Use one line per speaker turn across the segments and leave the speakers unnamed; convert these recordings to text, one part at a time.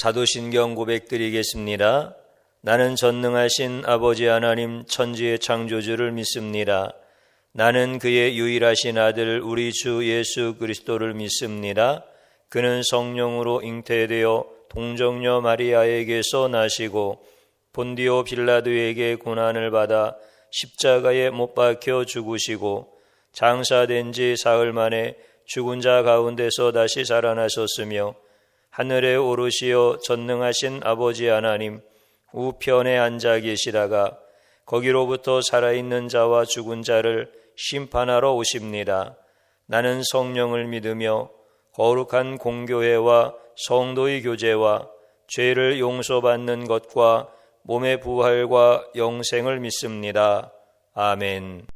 사도신경 고백드리겠습니다. 나는 전능하신 아버지 하나님 천지의 창조주를 믿습니다. 나는 그의 유일하신 아들 우리 주 예수 그리스도를 믿습니다. 그는 성령으로 잉태되어 동정녀 마리아에게서 나시고 본디오 빌라도에게 고난을 받아 십자가에 못 박혀 죽으시고 장사된 지 사흘 만에 죽은 자 가운데서 다시 살아나셨으며 하늘에 오르시어 전능하신 아버지 하나님 우편에 앉아 계시다가 거기로부터 살아있는 자와 죽은 자를 심판하러 오십니다. 나는 성령을 믿으며 거룩한 공교회와 성도의 교제와 죄를 용서받는 것과 몸의 부활과 영생을 믿습니다. 아멘.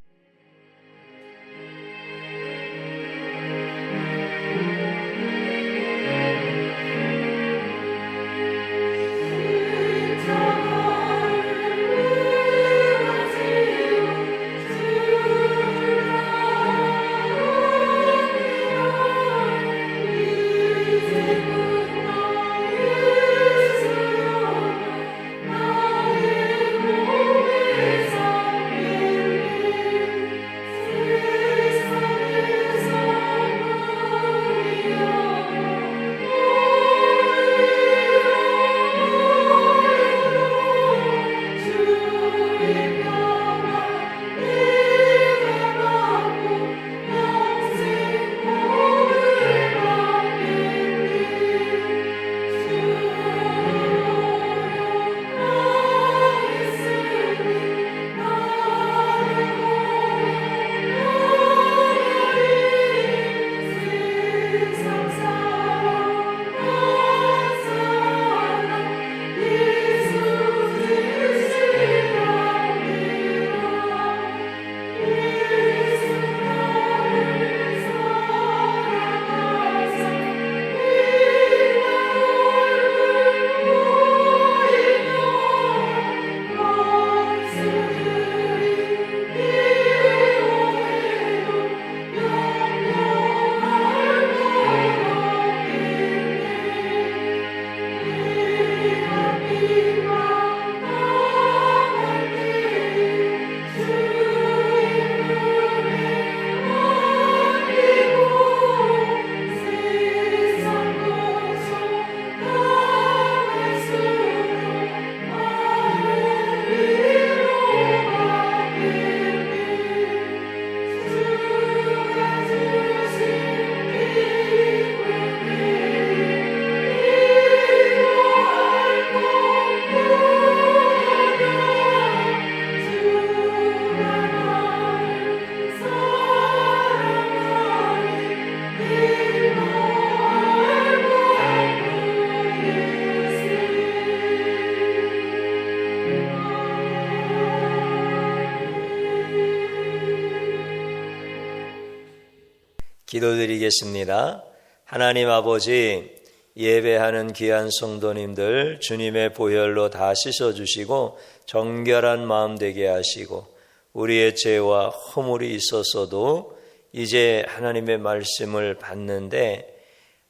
기도드리겠습니다. 하나님 아버지, 예배하는 귀한 성도님들 주님의 보혈로 다 씻어주시고 정결한 마음 되게 하시고 우리의 죄와 허물이 있었어도 이제 하나님의 말씀을 받는데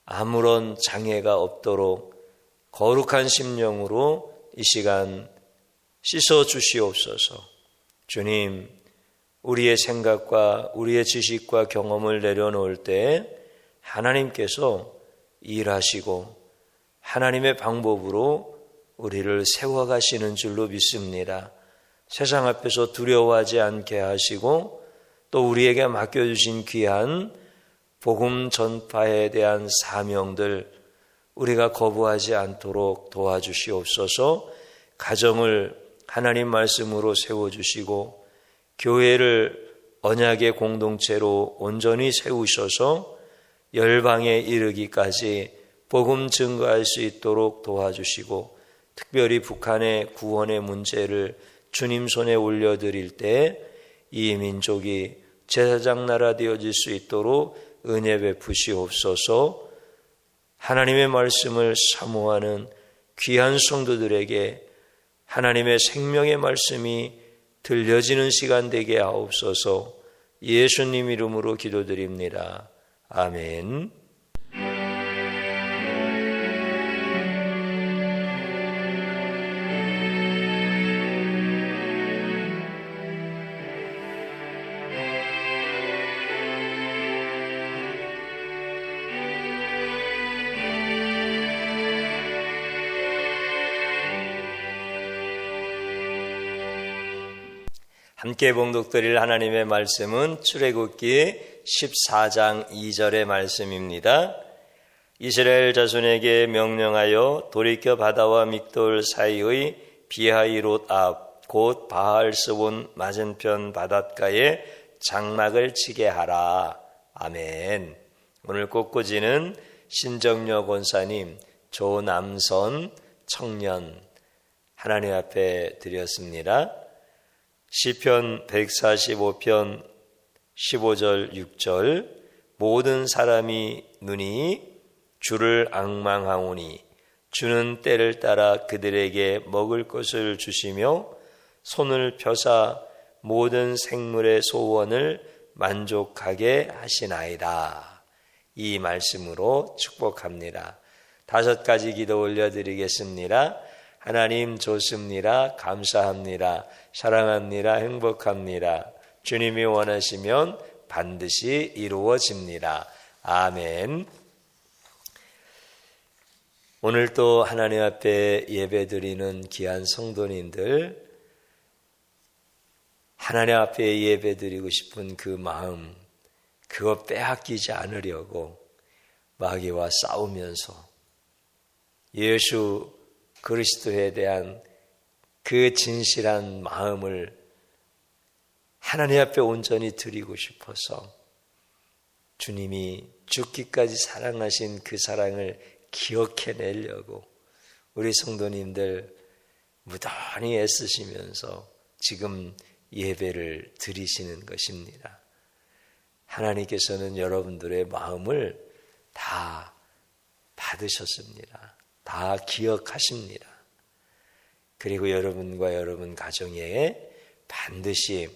아무런 장애가 없도록 거룩한 심령으로 이 시간 씻어주시옵소서. 주님, 우리의 생각과 우리의 지식과 경험을 내려놓을 때 하나님께서 일하시고 하나님의 방법으로 우리를 세워가시는 줄로 믿습니다. 세상 앞에서 두려워하지 않게 하시고 또 우리에게 맡겨주신 귀한 복음 전파에 대한 사명들 우리가 거부하지 않도록 도와주시옵소서. 가정을 하나님 말씀으로 세워주시고 교회를 언약의 공동체로 온전히 세우셔서 열방에 이르기까지 복음 증거할 수 있도록 도와주시고 특별히 북한의 구원의 문제를 주님 손에 올려드릴 때 이 민족이 제사장 나라 되어질 수 있도록 은혜 베푸시옵소서. 하나님의 말씀을 사모하는 귀한 성도들에게 하나님의 생명의 말씀이 들려지는 시간 되게 하옵소서. 예수님 이름으로 기도드립니다. 아멘. 함께 봉독드릴 하나님의 말씀은 출애굽기 14장 2절의 말씀입니다. 이스라엘 자손에게 명령하여 돌이켜 바다와 믹돌 사이의 비하이롯 앞 곧 바알스본 맞은편 바닷가에 장막을 치게 하라. 아멘. 오늘 꽃꽂이는 신정여 권사님, 조남선 청년 하나님 앞에 드렸습니다. 시편 145편 15절 6절 모든 사람이 눈이 주를 앙망하오니 주는 때를 따라 그들에게 먹을 것을 주시며 손을 펴사 모든 생물의 소원을 만족하게 하시나이다. 이 말씀으로 축복합니다. 5가지 기도 올려드리겠습니다. 하나님 좋습니다. 감사합니다. 사랑합니다. 행복합니다. 주님이 원하시면 반드시 이루어집니다. 아멘. 오늘 또 하나님 앞에 예배드리는 귀한 성도님들, 하나님 앞에 예배드리고 싶은 그 마음, 그거 빼앗기지 않으려고 마귀와 싸우면서 예수 그리스도에 대한 그 진실한 마음을 하나님 앞에 온전히 드리고 싶어서 주님이 죽기까지 사랑하신 그 사랑을 기억해내려고 우리 성도님들 무던히 애쓰시면서 지금 예배를 드리시는 것입니다. 하나님께서는 여러분들의 마음을 다 받으셨습니다. 다 기억하십니다. 그리고 여러분과 여러분 가정에 반드시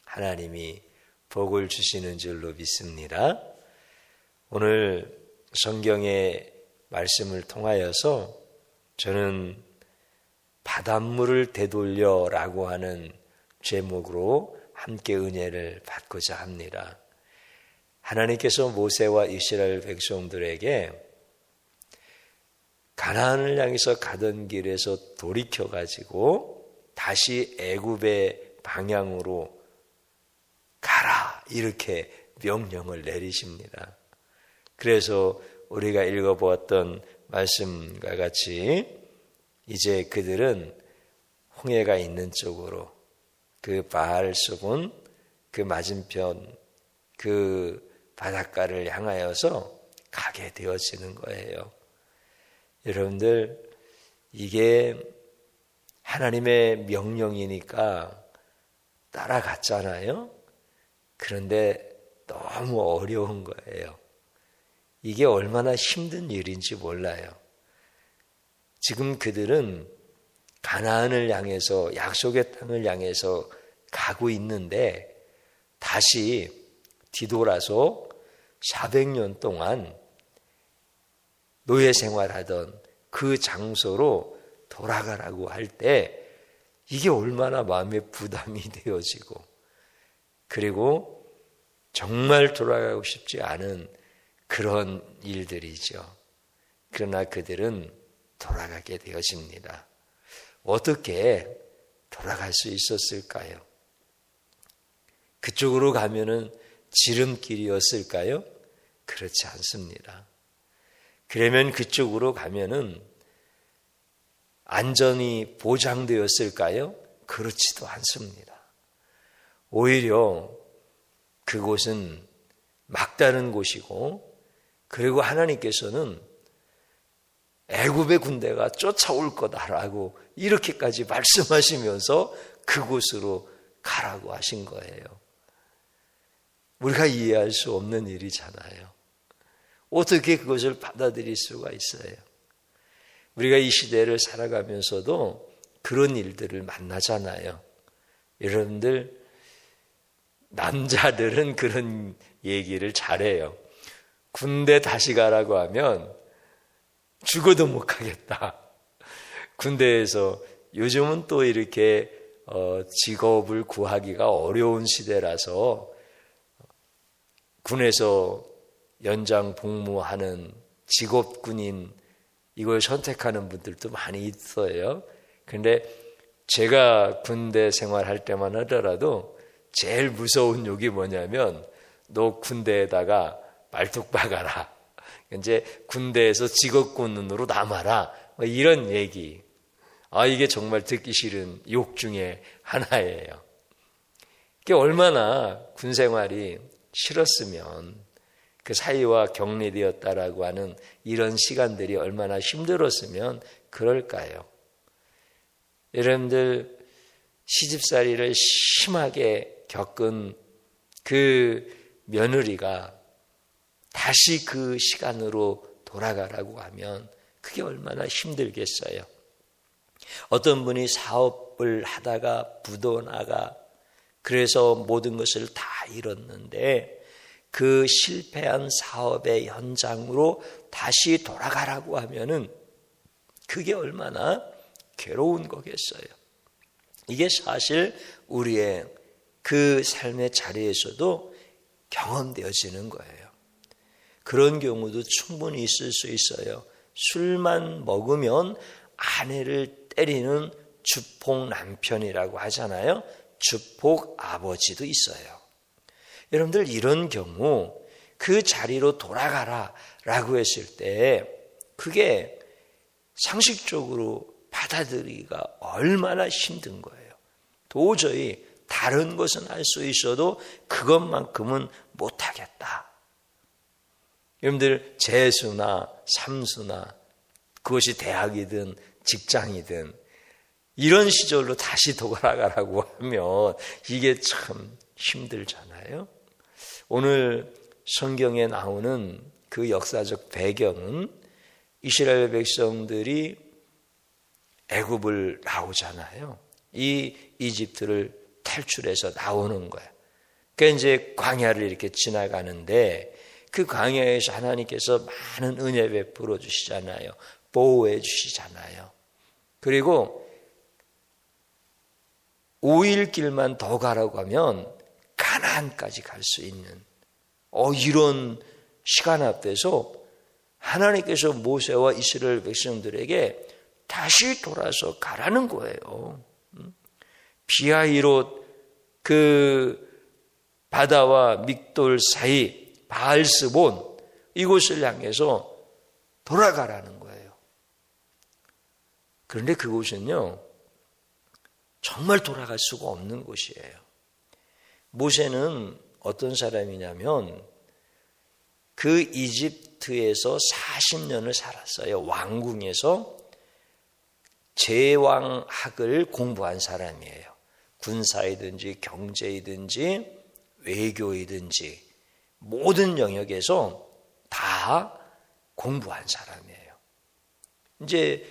하나님이 복을 주시는 줄로 믿습니다. 오늘 성경의 말씀을 통하여서 저는 바닷물을 되돌려라고 하는 제목으로 함께 은혜를 받고자 합니다. 하나님께서 모세와 이스라엘 백성들에게 가나안을 향해서 가던 길에서 돌이켜가지고 다시 애굽의 방향으로 가라 이렇게 명령을 내리십니다. 그래서 우리가 읽어보았던 말씀과 같이 이제 그들은 홍해가 있는 쪽으로 그 바알스본 그 맞은편 그 바닷가를 향하여서 가게 되어지는 거예요. 여러분들, 이게 하나님의 명령이니까 따라갔잖아요. 그런데 너무 어려운 거예요. 이게 얼마나 힘든 일인지 몰라요. 지금 그들은 가나안을 향해서, 약속의 땅을 향해서 가고 있는데 다시 뒤돌아서 400년 동안 노예 생활하던 그 장소로 돌아가라고 할 때 이게 얼마나 마음의 부담이 되어지고, 그리고 정말 돌아가고 싶지 않은 그런 일들이죠. 그러나 그들은 돌아가게 되어집니다. 어떻게 돌아갈 수 있었을까요? 그쪽으로 가면은 지름길이었을까요? 그렇지 않습니다. 그러면 그쪽으로 가면은 안전이 보장되었을까요? 그렇지도 않습니다. 오히려 그곳은 막다른 곳이고, 그리고 하나님께서는 애굽의 군대가 쫓아올 거다라고 이렇게까지 말씀하시면서 그곳으로 가라고 하신 거예요. 우리가 이해할 수 없는 일이잖아요. 어떻게 그것을 받아들일 수가 있어요? 우리가 이 시대를 살아가면서도 그런 일들을 만나잖아요. 여러분들, 남자들은 그런 얘기를 잘해요. 군대 다시 가라고 하면 죽어도 못 가겠다. 군대에서 요즘은 또 이렇게 직업을 구하기가 어려운 시대라서 군에서 연장 복무하는 직업군인 이걸 선택하는 분들도 많이 있어요. 그런데 제가 군대 생활할 때만 하더라도 제일 무서운 욕이 뭐냐면 너 군대에다가 말뚝 박아라. 이제 군대에서 직업군인으로 남아라. 뭐 이런 얘기. 이게 정말 듣기 싫은 욕 중에 하나예요. 이게 얼마나 군 생활이 싫었으면 그 사이와 격리되었다라고 하는 이런 시간들이 얼마나 힘들었으면 그럴까요? 여러분들 시집살이를 심하게 겪은 그 며느리가 다시 그 시간으로 돌아가라고 하면 그게 얼마나 힘들겠어요. 어떤 분이 사업을 하다가 부도나가 그래서 모든 것을 다 잃었는데 그 실패한 사업의 현장으로 다시 돌아가라고 하면은 그게 얼마나 괴로운 거겠어요. 이게 사실 우리의 그 삶의 자리에서도 경험되어지는 거예요. 그런 경우도 충분히 있을 수 있어요. 술만 먹으면 아내를 때리는 주폭 남편이라고 하잖아요. 주폭 아버지도 있어요. 여러분들 이런 경우 그 자리로 돌아가라 라고 했을 때 그게 상식적으로 받아들이기가 얼마나 힘든 거예요. 도저히 다른 것은 할 수 있어도 그것만큼은 못하겠다. 여러분들 재수나 삼수나 그것이 대학이든 직장이든 이런 시절로 다시 돌아가라고 하면 이게 참 힘들잖아요. 오늘 성경에 나오는 그 역사적 배경은 이스라엘 백성들이 애굽을 나오잖아요. 이 이집트를 탈출해서 나오는 거예요. 그러니까 이제 광야를 이렇게 지나가는데 그 광야에서 하나님께서 많은 은혜 베풀어 주시잖아요. 보호해 주시잖아요. 그리고 5일 길만 더 가라고 하면 가나안까지 갈 수 있는 이런 시간 앞에서 하나님께서 모세와 이스라엘 백성들에게 다시 돌아서 가라는 거예요. 비하히롯 그 바다와 믹돌 사이 바알스본 이곳을 향해서 돌아가라는 거예요. 그런데 그곳은요 정말 돌아갈 수가 없는 곳이에요. 모세는 어떤 사람이냐면 그 이집트에서 40년을 살았어요. 왕궁에서 제왕학을 공부한 사람이에요. 군사이든지 경제이든지 외교이든지 모든 영역에서 다 공부한 사람이에요. 이제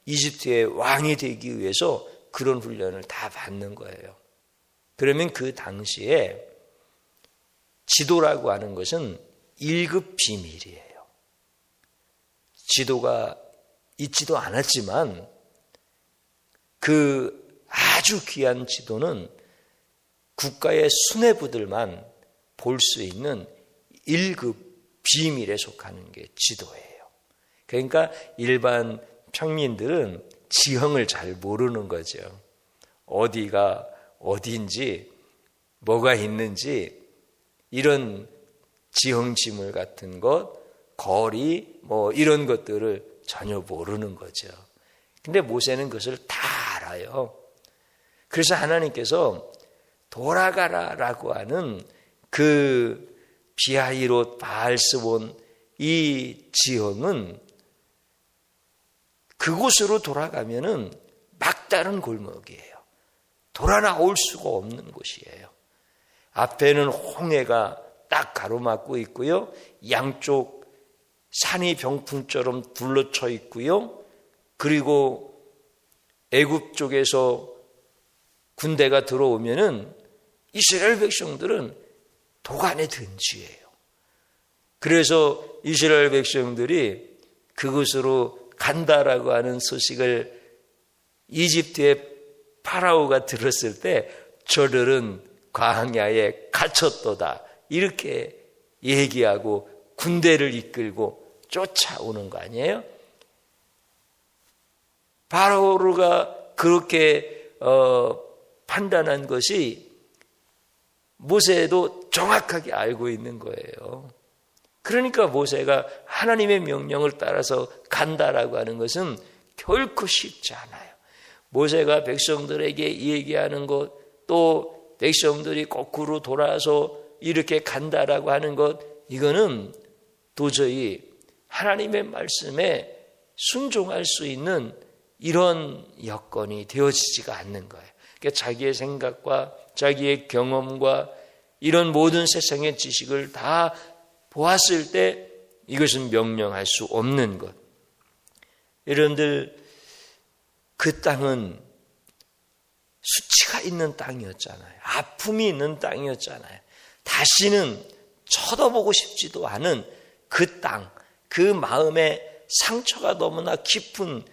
이집트의 왕이 되기 위해서 그런 훈련을 다 받는 거예요. 그러면 그 당시에 지도라고 하는 것은 1급 비밀이에요. 지도가 있지도 않았지만 그 아주 귀한 지도는 국가의 수뇌부들만 볼 수 있는 1급 비밀에 속하는 게 지도예요. 그러니까 일반 평민들은 지형을 잘 모르는 거죠. 어디가 어디인지 뭐가 있는지 이런 지형지물 같은 것, 거리 뭐 이런 것들을 전혀 모르는 거죠. 근데 모세는 그것을 다 알아요. 그래서 하나님께서 돌아가라라고 하는 그 비하히롯 바알스본 이 지형은 그곳으로 돌아가면은 막다른 골목이에요. 돌아 나올 수가 없는 곳이에요. 앞에는 홍해가 딱 가로막고 있고요. 양쪽 산이 병풍처럼 둘러쳐 있고요. 그리고 애굽 쪽에서 군대가 들어오면은 이스라엘 백성들은 도간에 든지예요. 그래서 이스라엘 백성들이 그곳으로 간다라고 하는 소식을 이집트의 파라오가 들었을 때 저들은 광야에 갇혔도다 이렇게 얘기하고 군대를 이끌고 쫓아오는 거 아니에요? 파라오가 그렇게 판단한 것이 모세도 정확하게 알고 있는 거예요. 그러니까 모세가 하나님의 명령을 따라서 간다라고 하는 것은 결코 쉽지 않아요. 모세가 백성들에게 얘기하는 것, 또 백성들이 거꾸로 돌아서 이렇게 간다라고 하는 것, 이거는 도저히 하나님의 말씀에 순종할 수 있는 이런 여건이 되어지지가 않는 거예요. 그러니까 자기의 생각과 자기의 경험과 이런 모든 세상의 지식을 다 보았을 때 이것은 명령할 수 없는 것. 여러분들, 그 땅은 수치가 있는 땅이었잖아요. 아픔이 있는 땅이었잖아요. 다시는 쳐다보고 싶지도 않은 그 땅, 그 마음의 상처가 너무나 깊은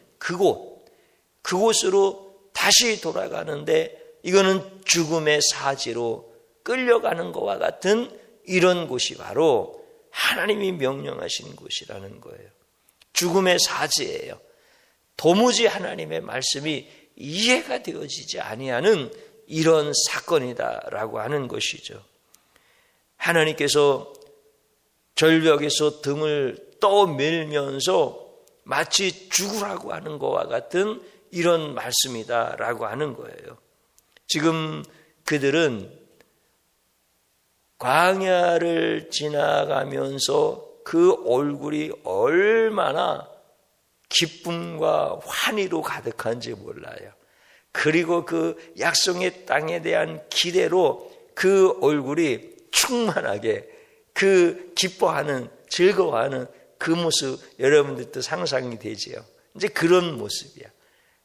그곳으로 다시 돌아가는데 이거는 죽음의 사지로 끌려가는 것과 같은 이런 곳이 바로 하나님이 명령하신 곳이라는 거예요. 죽음의 사지예요. 도무지 하나님의 말씀이 이해가 되어지지 아니하는 이런 사건이다라고 하는 것이죠. 하나님께서 절벽에서 등을 떠밀면서 마치 죽으라고 하는 것과 같은 이런 말씀이다라고 하는 거예요. 지금 그들은 광야를 지나가면서 그 얼굴이 얼마나 기쁨과 환희로 가득한지 몰라요. 그리고 그 약속의 땅에 대한 기대로 그 얼굴이 충만하게 그 기뻐하는, 즐거워하는 그 모습 여러분들도 상상이 되지요. 이제 그런 모습이야.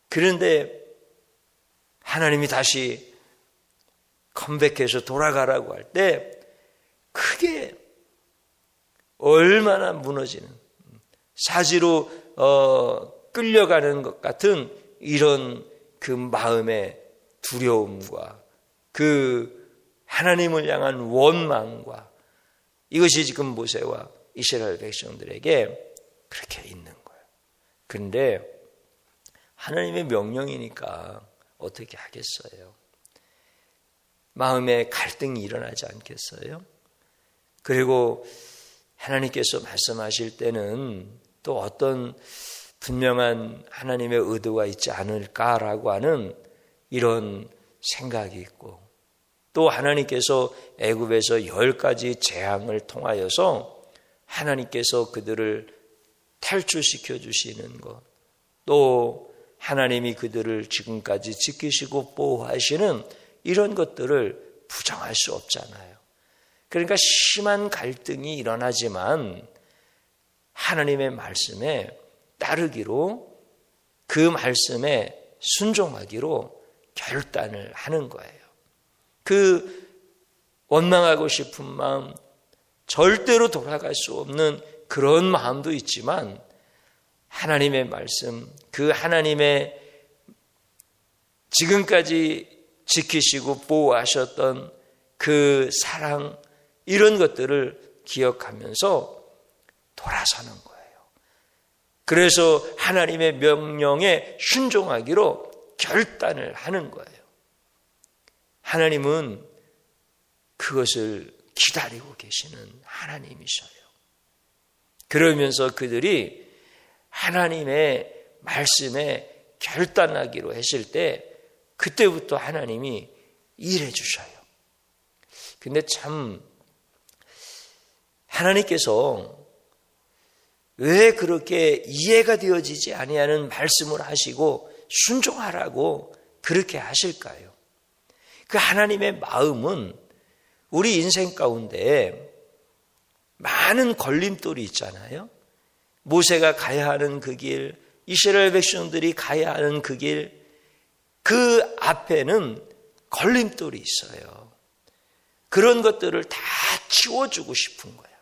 그런데 하나님이 다시 컴백해서 돌아가라고 할 때 크게 얼마나 무너지는, 사지로 끌려가는 것 같은 이런 그 마음의 두려움과 그 하나님을 향한 원망과 이것이 지금 모세와 이스라엘 백성들에게 그렇게 있는 거예요. 그런데 하나님의 명령이니까 어떻게 하겠어요? 마음에 갈등이 일어나지 않겠어요? 그리고 하나님께서 말씀하실 때는 또 어떤 분명한 하나님의 의도가 있지 않을까라고 하는 이런 생각이 있고, 또 하나님께서 애굽에서 10가지 재앙을 통하여서 하나님께서 그들을 탈출시켜 주시는 것, 또 하나님이 그들을 지금까지 지키시고 보호하시는 이런 것들을 부정할 수 없잖아요. 그러니까 심한 갈등이 일어나지만 하나님의 말씀에 따르기로, 그 말씀에 순종하기로 결단을 하는 거예요. 그 원망하고 싶은 마음, 절대로 돌아갈 수 없는 그런 마음도 있지만 하나님의 말씀, 그 하나님의 지금까지 지키시고 보호하셨던 그 사랑, 이런 것들을 기억하면서 돌아서는 거예요. 그래서 하나님의 명령에 순종하기로 결단을 하는 거예요. 하나님은 그것을 기다리고 계시는 하나님이셔요. 그러면서 그들이 하나님의 말씀에 결단하기로 했을 때 그때부터 하나님이 일해 주셔요. 근데 참 하나님께서 왜 그렇게 이해가 되어지지 아니하는 말씀을 하시고 순종하라고 그렇게 하실까요? 그 하나님의 마음은 우리 인생 가운데 많은 걸림돌이 있잖아요. 모세가 가야 하는 그 길, 이스라엘 백성들이 가야 하는 그 길, 그 앞에는 걸림돌이 있어요. 그런 것들을 다 치워주고 싶은 거예요.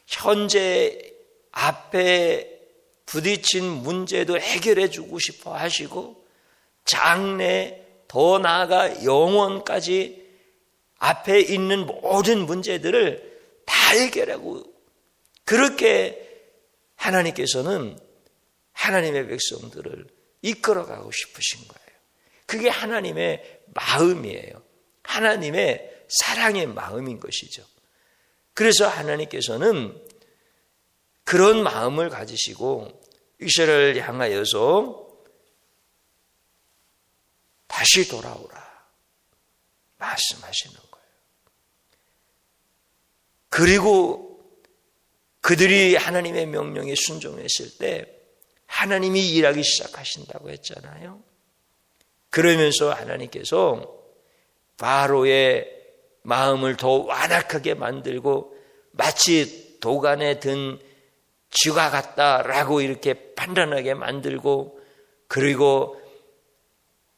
현재 앞에 부딪힌 문제도 해결해 주고 싶어 하시고, 장래, 더 나아가 영원까지 앞에 있는 모든 문제들을 다 해결하고, 그렇게 하나님께서는 하나님의 백성들을 이끌어가고 싶으신 거예요. 그게 하나님의 마음이에요. 하나님의 사랑의 마음인 것이죠. 그래서 하나님께서는 그런 마음을 가지시고 이스라엘을 향하여서 다시 돌아오라 말씀하시는 거예요. 그리고 그들이 하나님의 명령에 순종했을 때 하나님이 일하기 시작하신다고 했잖아요. 그러면서 하나님께서 바로의 마음을 더 완악하게 만들고 마치 도간에 든 쥐가 같다라고 이렇게 판단하게 만들고, 그리고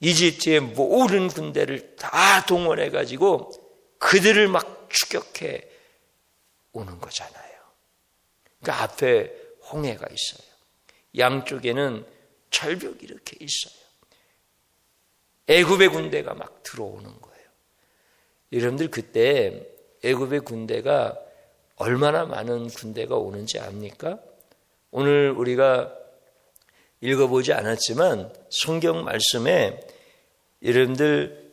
이집트의 모든 군대를 다 동원해 가지고 그들을 막 추격해 오는 거잖아요. 그러니까 앞에 홍해가 있어요. 양쪽에는 절벽이 이렇게 있어요. 애굽의 군대가 막 들어오는 거예요. 여러분들 그때 애굽의 군대가 얼마나 많은 군대가 오는지 압니까? 오늘 우리가 읽어보지 않았지만 성경 말씀에 여러분들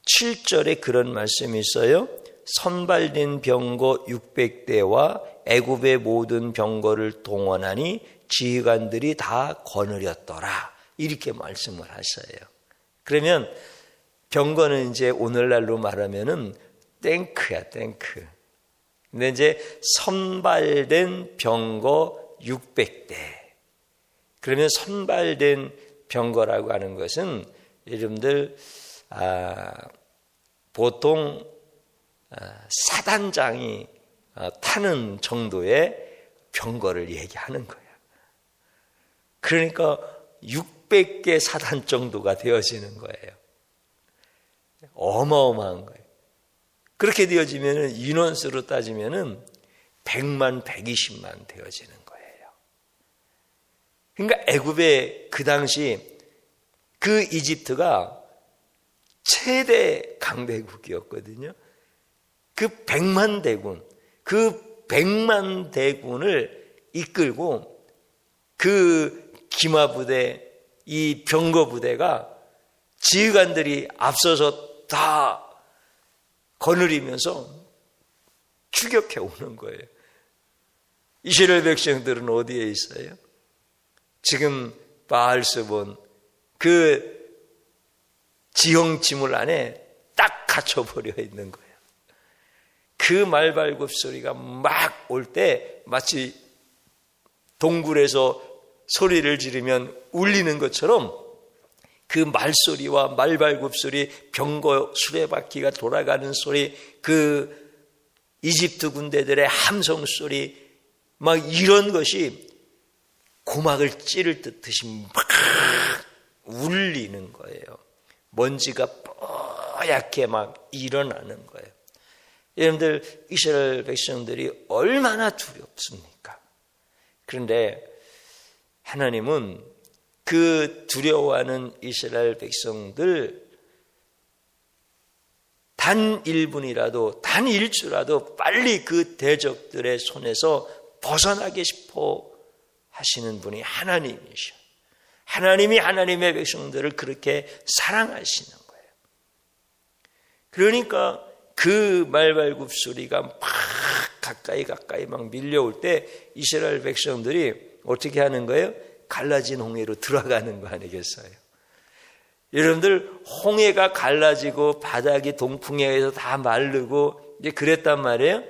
7절에 그런 말씀이 있어요. 선발된 병거 600대와 애굽의 모든 병거를 동원하니 지휘관들이 다 거느렸더라. 이렇게 말씀을 하셔요. 그러면 병거는 이제 오늘날로 말하면은 탱크야, 탱크. 근데 이제 선발된 병거 600대. 그러면 선발된 병거라고 하는 것은 여러분들 보통 사단장이 타는 정도의 병거를 얘기하는 거예요. 그러니까 600개 사단 정도가 되어지는 거예요. 어마어마한 거예요. 그렇게 되어지면 인원수로 따지면 100만, 120만 되어지는 거예요. 그러니까 애굽의 그 당시 그 이집트가 최대 강대국이었거든요. 그 100만 대군, 그 100만 대군을 이끌고 그 기마부대, 이 병거부대가 지휘관들이 앞서서 다 거느리면서 추격해 오는 거예요. 이스라엘 백성들은 어디에 있어요? 지금 바알스본 그 지형지물 안에 딱 갇혀버려 있는 거예요. 그 말발굽 소리가 막 올 때 마치 동굴에서 소리를 지르면 울리는 것처럼 그 말소리와 말발굽 소리, 병거 수레바퀴가 돌아가는 소리, 그 이집트 군대들의 함성 소리, 막 이런 것이 고막을 찌를 듯이 막 울리는 거예요. 먼지가 뽀얗게 막 일어나는 거예요. 여러분들 이스라엘 백성들이 얼마나 두렵습니까? 그런데 하나님은 그 두려워하는 이스라엘 백성들 단 1분이라도 단 1주라도 빨리 그 대적들의 손에서 벗어나게 싶어 하시는 분이 하나님이셔. 하나님이 하나님의 백성들을 그렇게 사랑하시는 거예요. 그러니까 그 말발굽 소리가 막 가까이 막 밀려올 때 이스라엘 백성들이 어떻게 하는 거예요? 갈라진 홍해로 들어가는 거 아니겠어요? 여러분들 홍해가 갈라지고 바닥이 동풍에 의해서 다 마르고 이제 그랬단 말이에요.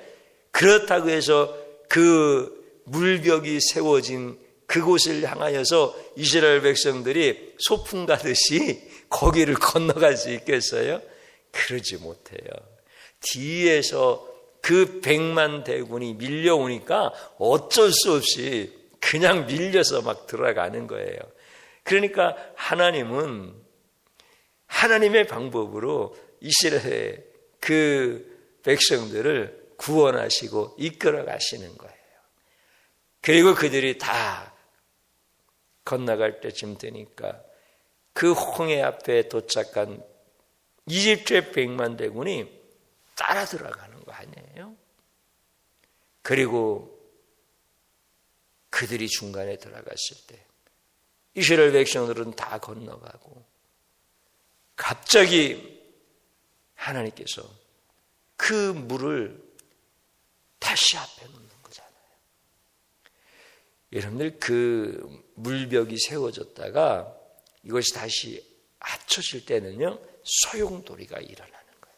그렇다고 해서 그 물벽이 세워진 그곳을 향하여서 이스라엘 백성들이 소풍 가듯이 거기를 건너갈 수 있겠어요? 그러지 못해요. 뒤에서 그 100만 대군이 밀려오니까 어쩔 수 없이 그냥 밀려서 막 들어가는 거예요. 그러니까 하나님은 하나님의 방법으로 이스라엘의 그 백성들을 구원하시고 이끌어 가시는 거예요. 그리고 그들이 다 건너갈 때쯤 되니까 그 홍해 앞에 도착한 이집트의 100만 대군이 따라 들어가는 거 아니에요? 그리고 그들이 중간에 들어갔을 때 이스라엘 백성들은 다 건너가고 갑자기 하나님께서 그 물을 다시 앞에 놓는 거잖아요. 여러분들 그 물벽이 세워졌다가 이것이 다시 합쳐질 때는요, 소용돌이가 일어나는 거예요.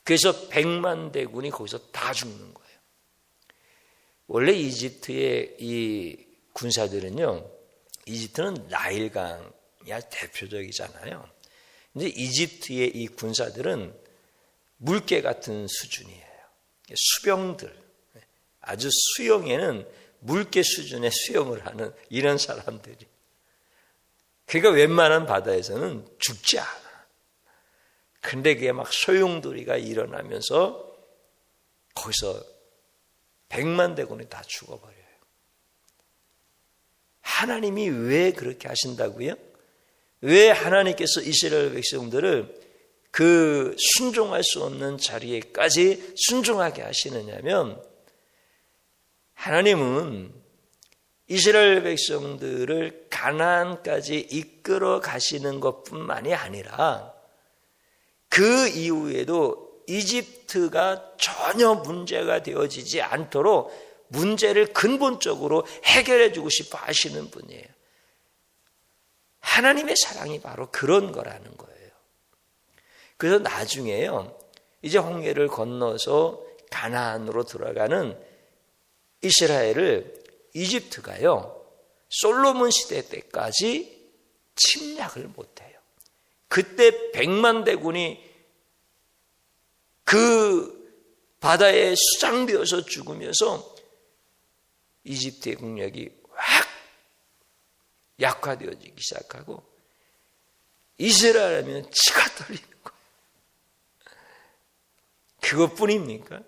그래서 100만 대군이 거기서 다 죽는 거예요. 원래 이집트의 이 군사들은요, 이집트는 나일강이 대표적이잖아요. 근데 이집트의 이 군사들은 물개 같은 수준이에요. 수병들, 아주 수영에는 물개 수준의 수영을 하는 이런 사람들이. 그러니까 웬만한 바다에서는 죽지 않아. 근데 그게 막 소용돌이가 일어나면서 거기서 100만 대군이 다 죽어버려요. 하나님이 왜 그렇게 하신다고요? 왜 하나님께서 이스라엘 백성들을 그 순종할 수 없는 자리에까지 순종하게 하시느냐면, 하나님은 이스라엘 백성들을 가나안까지 이끌어 가시는 것뿐만이 아니라 그 이후에도 이집트가 전혀 문제가 되어지지 않도록 문제를 근본적으로 해결해 주고 싶어 하시는 분이에요. 하나님의 사랑이 바로 그런 거라는 거예요. 그래서 나중에요, 이제 홍해를 건너서 가나안으로 들어가는 이스라엘을 이집트가요, 솔로몬 시대 때까지 침략을 못해요. 그때 100만 대군이 그 바다에 수장되어서 죽으면서 이집트의 국력이 확 약화되어지기 시작하고, 이스라엘 하면 치가 떨리는 거예요. 그것뿐입니까?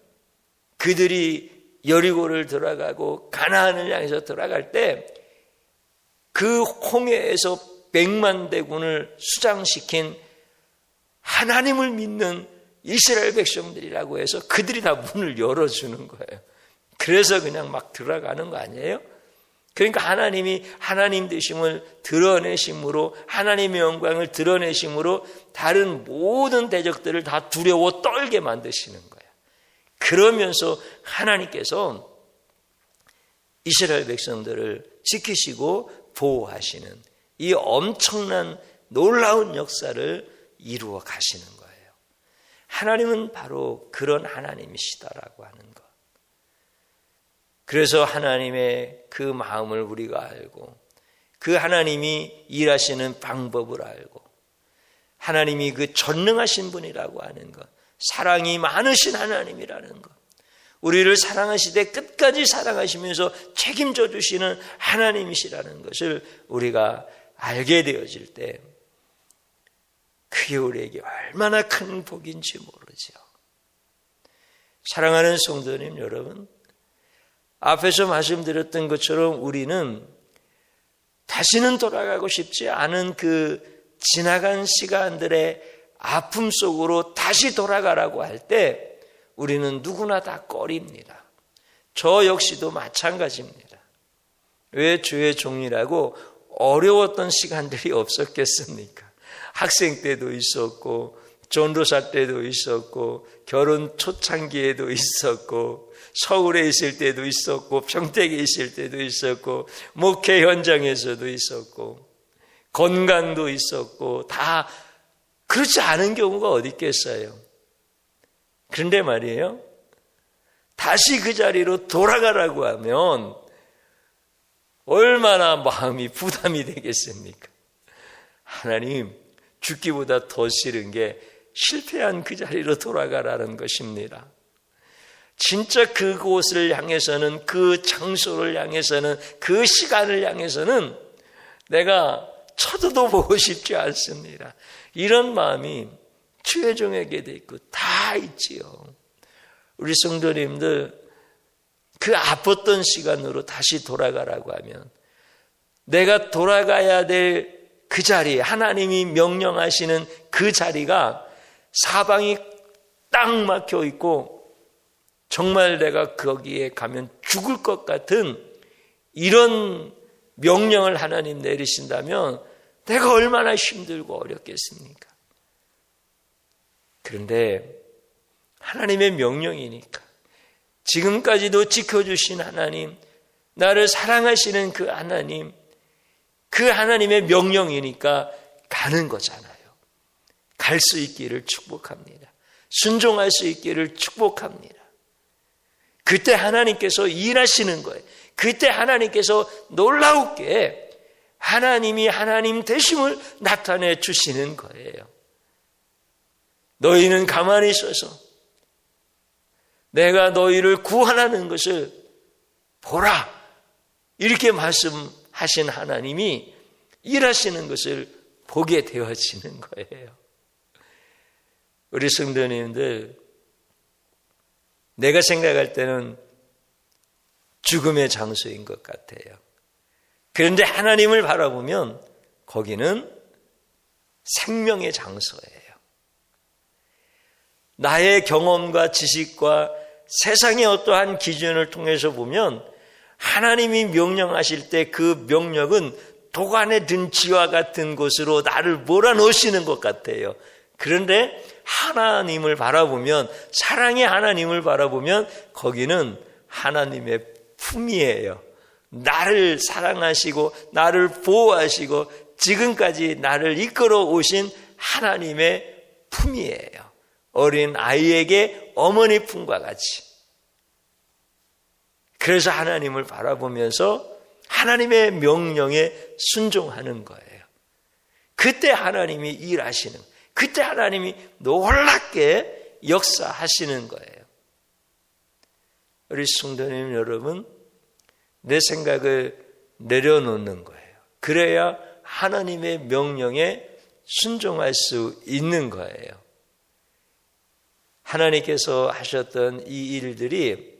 그들이 여리고를 들어가고 가나안을 향해서 들어갈 때 그 홍해에서 100만 대군을 수장시킨 하나님을 믿는 이스라엘 백성들이라고 해서 그들이 다 문을 열어주는 거예요. 그래서 그냥 막 들어가는 거 아니에요? 그러니까 하나님이 하나님 되심을 드러내심으로, 하나님의 영광을 드러내심으로 다른 모든 대적들을 다 두려워 떨게 만드시는 거예요. 그러면서 하나님께서 이스라엘 백성들을 지키시고 보호하시는 이 엄청난 놀라운 역사를 이루어 가시는 거예요. 하나님은 바로 그런 하나님이시다라고 하는 것. 그래서 하나님의 그 마음을 우리가 알고, 그 하나님이 일하시는 방법을 알고, 하나님이 그 전능하신 분이라고 하는 것, 사랑이 많으신 하나님이라는 것, 우리를 사랑하시되 끝까지 사랑하시면서 책임져 주시는 하나님이시라는 것을 우리가 알게 되어질 때, 그게 우리에게 얼마나 큰 복인지 모르죠. 사랑하는 성도님 여러분, 앞에서 말씀드렸던 것처럼 우리는 다시는 돌아가고 싶지 않은 그 지나간 시간들의 아픔 속으로 다시 돌아가라고 할 때 우리는 누구나 다 꺼립니다. 저 역시도 마찬가지입니다. 왜 주의 종이라고 어려웠던 시간들이 없었겠습니까? 학생 때도 있었고, 전도사 때도 있었고, 결혼 초창기에도 있었고, 서울에 있을 때도 있었고, 평택에 있을 때도 있었고, 목회 현장에서도 있었고, 건강도 있었고, 다 그렇지 않은 경우가 어디 있겠어요? 그런데 말이에요, 다시 그 자리로 돌아가라고 하면 얼마나 마음이 부담이 되겠습니까? 하나님, 죽기보다 더 싫은 게 실패한 그 자리로 돌아가라는 것입니다. 진짜 그곳을 향해서는, 그 장소를 향해서는, 그 시간을 향해서는 내가 쳐다도 보고 싶지 않습니다. 이런 마음이 주의 종에게도 있고 다 있지요. 우리 성도님들, 그 아팠던 시간으로 다시 돌아가라고 하면, 내가 돌아가야 될 그 자리, 하나님이 명령하시는 그 자리가 사방이 딱 막혀 있고 정말 내가 거기에 가면 죽을 것 같은 이런 명령을 하나님 내리신다면 내가 얼마나 힘들고 어렵겠습니까? 그런데 하나님의 명령이니까. 지금까지도 지켜주신 하나님, 나를 사랑하시는 그 하나님, 그 하나님의 명령이니까 가는 거잖아요. 갈 수 있기를 축복합니다. 순종할 수 있기를 축복합니다. 그때 하나님께서 일하시는 거예요. 그때 하나님께서 놀라우게 하나님이 하나님 되심을 나타내 주시는 거예요. 너희는 가만히 있어서 내가 너희를 구원하는 것을 보라. 이렇게 말씀하신 하나님이 일하시는 것을 보게 되어지는 거예요. 우리 성도님들, 내가 생각할 때는 죽음의 장소인 것 같아요. 그런데 하나님을 바라보면 거기는 생명의 장소예요. 나의 경험과 지식과 세상의 어떠한 기준을 통해서 보면 하나님이 명령하실 때 그 명령은 도관에 든 지와 같은 곳으로 나를 몰아넣으시는 것 같아요. 그런데 하나님을 바라보면, 사랑의 하나님을 바라보면 거기는 하나님의 품이에요. 나를 사랑하시고 나를 보호하시고 지금까지 나를 이끌어 오신 하나님의 품이에요. 어린 아이에게 어머니 품과 같이. 그래서 하나님을 바라보면서 하나님의 명령에 순종하는 거예요. 그때 하나님이 일하시는, 그때 하나님이 놀랍게 역사하시는 거예요. 우리 성도님 여러분, 내 생각을 내려놓는 거예요. 그래야 하나님의 명령에 순종할 수 있는 거예요. 하나님께서 하셨던 이 일들이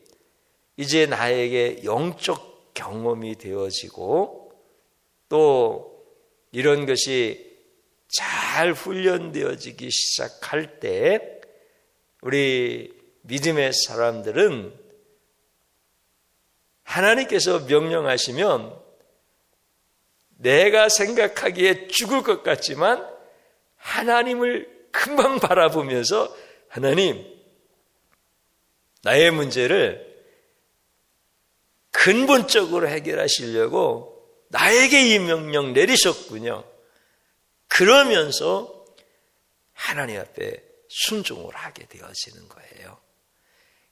이제 나에게 영적 경험이 되어지고 또 이런 것이 잘 훈련되어지기 시작할 때 우리 믿음의 사람들은 하나님께서 명령하시면 내가 생각하기에 죽을 것 같지만 하나님을 금방 바라보면서 하나님, 나의 문제를 근본적으로 해결하시려고 나에게 이 명령 내리셨군요. 그러면서 하나님 앞에 순종을 하게 되어지는 거예요.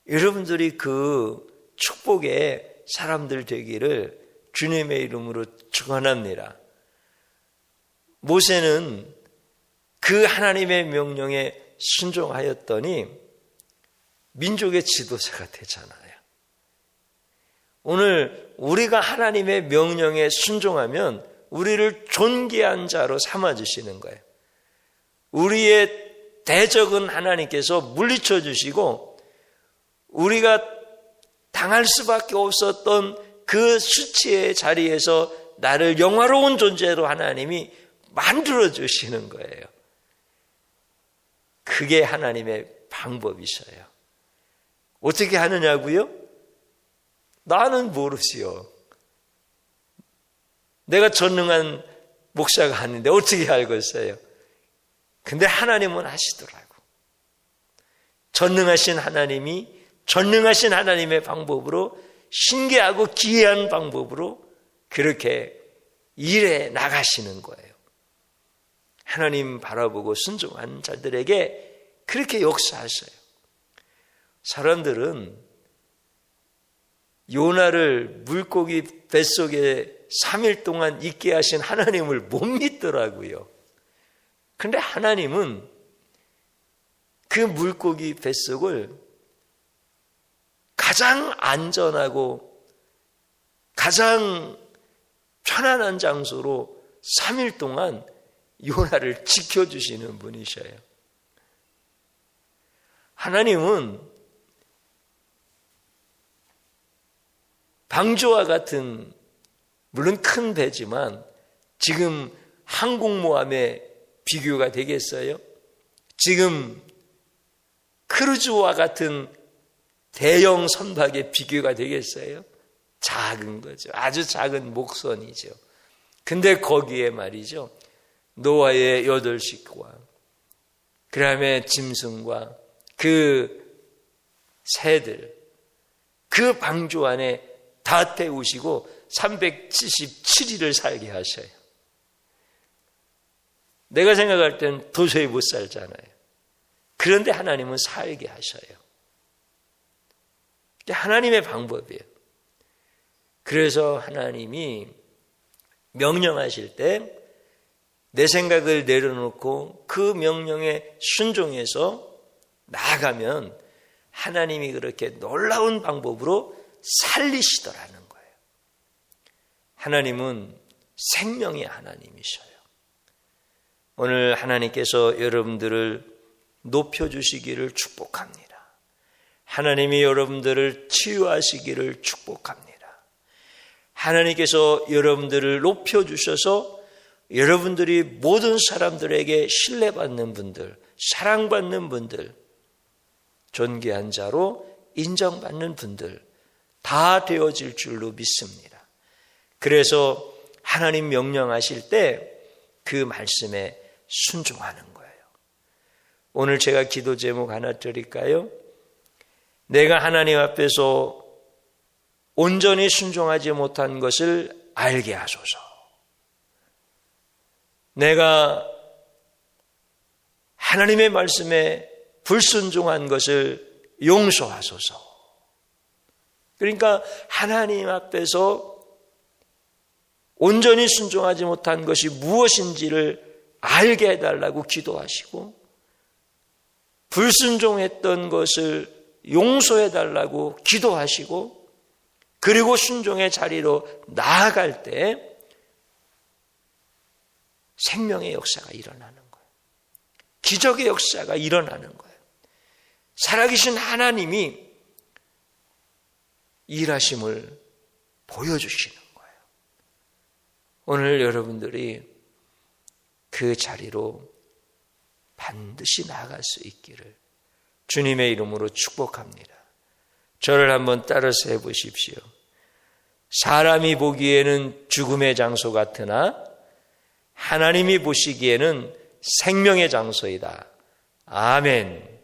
여러분들이 그 축복의 사람들 되기를 주님의 이름으로 축원합니다. 모세는 그 하나님의 명령에 순종하였더니 민족의 지도자가 되잖아요. 오늘 우리가 하나님의 명령에 순종하면 우리를 존귀한 자로 삼아주시는 거예요. 우리의 대적은 하나님께서 물리쳐 주시고 우리가 당할 수밖에 없었던 그 수치의 자리에서 나를 영화로운 존재로 하나님이 만들어 주시는 거예요. 그게 하나님의 방법이셔요. 어떻게 하느냐고요? 나는 모르지요. 내가 전능한 목사가 아닌데 어떻게 알겠어요? 근데 하나님은 하시더라고. 전능하신 하나님이 전능하신 하나님의 방법으로 신기하고 기이한 방법으로 그렇게 일해 나가시는 거예요. 하나님 바라보고 순종한 자들에게 그렇게 역사하셔요. 사람들은 요나를 물고기 뱃속에 3일 동안 있게 하신 하나님을 못 믿더라고요. 그런데 하나님은 그 물고기 뱃속을 가장 안전하고 가장 편안한 장소로 3일 동안 요나를 지켜주시는 분이셔요. 하나님은 방주와 같은, 물론 큰 배지만 지금 항공모함에 비교가 되겠어요? 지금 크루즈와 같은 대형 선박에 비교가 되겠어요? 작은 거죠. 아주 작은 목선이죠. 근데 거기에 말이죠, 노아의 8식구와 그 다음에 짐승과 그 새들 그 방주 안에 다 태우시고 377일을 살게 하셔요. 내가 생각할 땐 도저히 못 살잖아요. 그런데 하나님은 살게 하셔요. 하나님의 방법이에요. 그래서 하나님이 명령하실 때 내 생각을 내려놓고 그 명령에 순종해서 나아가면 하나님이 그렇게 놀라운 방법으로 살리시더라는 거예요. 하나님은 생명의 하나님이셔요. 오늘 하나님께서 여러분들을 높여주시기를 축복합니다. 하나님이 여러분들을 치유하시기를 축복합니다. 하나님께서 여러분들을 높여주셔서 여러분들이 모든 사람들에게 신뢰받는 분들, 사랑받는 분들, 존귀한 자로 인정받는 분들 다 되어질 줄로 믿습니다. 그래서 하나님 명령하실 때 그 말씀에 순종하는 거예요. 오늘 제가 기도 제목 하나 드릴까요? 내가 하나님 앞에서 온전히 순종하지 못한 것을 알게 하소서. 내가 하나님의 말씀에 불순종한 것을 용서하소서. 그러니까 하나님 앞에서 온전히 순종하지 못한 것이 무엇인지를 알게 해달라고 기도하시고 불순종했던 것을 용서해달라고 기도하시고 그리고 순종의 자리로 나아갈 때 생명의 역사가 일어나는 거예요. 기적의 역사가 일어나는 거예요. 살아계신 하나님이 일하심을 보여주시는 거예요. 오늘 여러분들이 그 자리로 반드시 나아갈 수 있기를 주님의 이름으로 축복합니다. 저를 한번 따라서 해보십시오. 사람이 보기에는 죽음의 장소 같으나 하나님이 보시기에는 생명의 장소이다. 아멘.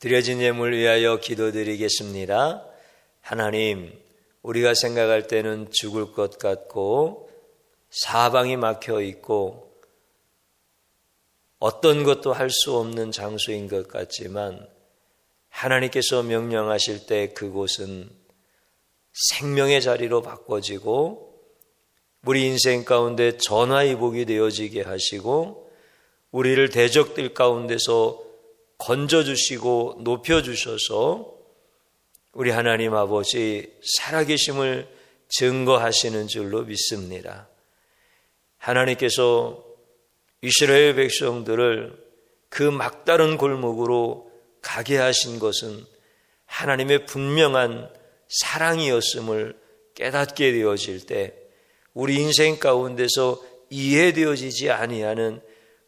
드려진 예물 위하여 기도드리겠습니다. 하나님, 우리가 생각할 때는 죽을 것 같고 사방이 막혀 있고 어떤 것도 할 수 없는 장소인 것 같지만 하나님께서 명령하실 때 그곳은 생명의 자리로 바꿔지고 우리 인생 가운데 전화위복이 되어지게 하시고 우리를 대적들 가운데서 건져주시고 높여주셔서 우리 하나님 아버지 살아계심을 증거하시는 줄로 믿습니다. 하나님께서 이스라엘 백성들을 그 막다른 골목으로 가게 하신 것은 하나님의 분명한 사랑이었음을 깨닫게 되어질 때 우리 인생 가운데서 이해되어지지 아니하는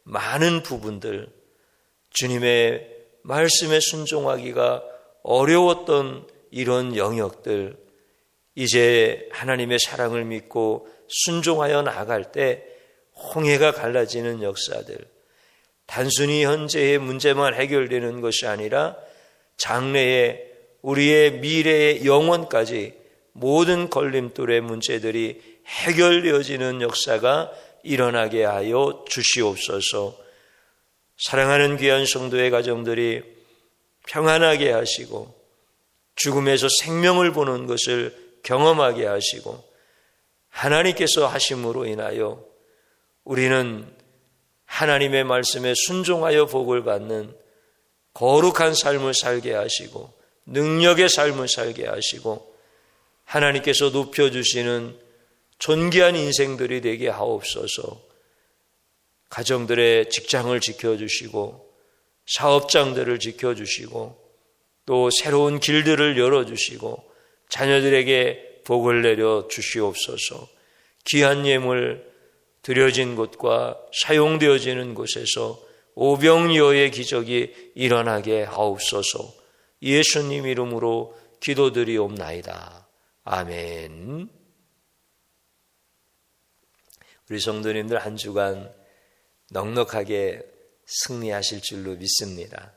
많은 부분들, 주님의 말씀에 순종하기가 어려웠던 이런 영역들, 이제 하나님의 사랑을 믿고 순종하여 나갈 때 홍해가 갈라지는 역사들, 단순히 현재의 문제만 해결되는 것이 아니라 장래에 우리의 미래의 영원까지 모든 걸림돌의 문제들이 해결되어지는 역사가 일어나게 하여 주시옵소서. 사랑하는 귀한 성도의 가정들이 평안하게 하시고 죽음에서 생명을 보는 것을 경험하게 하시고 하나님께서 하심으로 인하여 우리는 하나님의 말씀에 순종하여 복을 받는 거룩한 삶을 살게 하시고 능력의 삶을 살게 하시고 하나님께서 높여주시는 존귀한 인생들이 되게 하옵소서. 가정들의 직장을 지켜주시고 사업장들을 지켜주시고 또 새로운 길들을 열어주시고 자녀들에게 복을 내려 주시옵소서. 귀한 예물 드려진 곳과 사용되어지는 곳에서 오병이어의 기적이 일어나게 하옵소서. 예수님 이름으로 기도드리옵나이다. 아멘. 우리 성도님들 한 주간 넉넉하게 승리하실 줄로 믿습니다.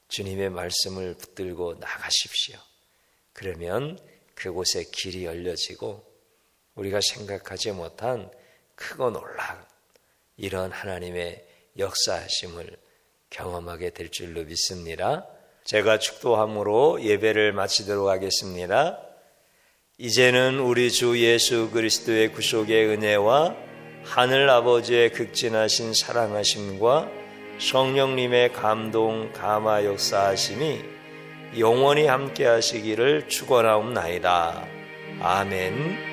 주님의 말씀을 붙들고 나가십시오. 그러면 그곳에 길이 열려지고 우리가 생각하지 못한 크고 놀라운 이런 하나님의 역사하심을 경험하게 될 줄로 믿습니다. 제가 축도함으로 예배를 마치도록 하겠습니다. 이제는 우리 주 예수 그리스도의 구속의 은혜와 하늘 아버지의 극진하신 사랑하심과 성령님의 감동 감화 역사하심이 영원히 함께 하시기를 축원하옵나이다. 아멘.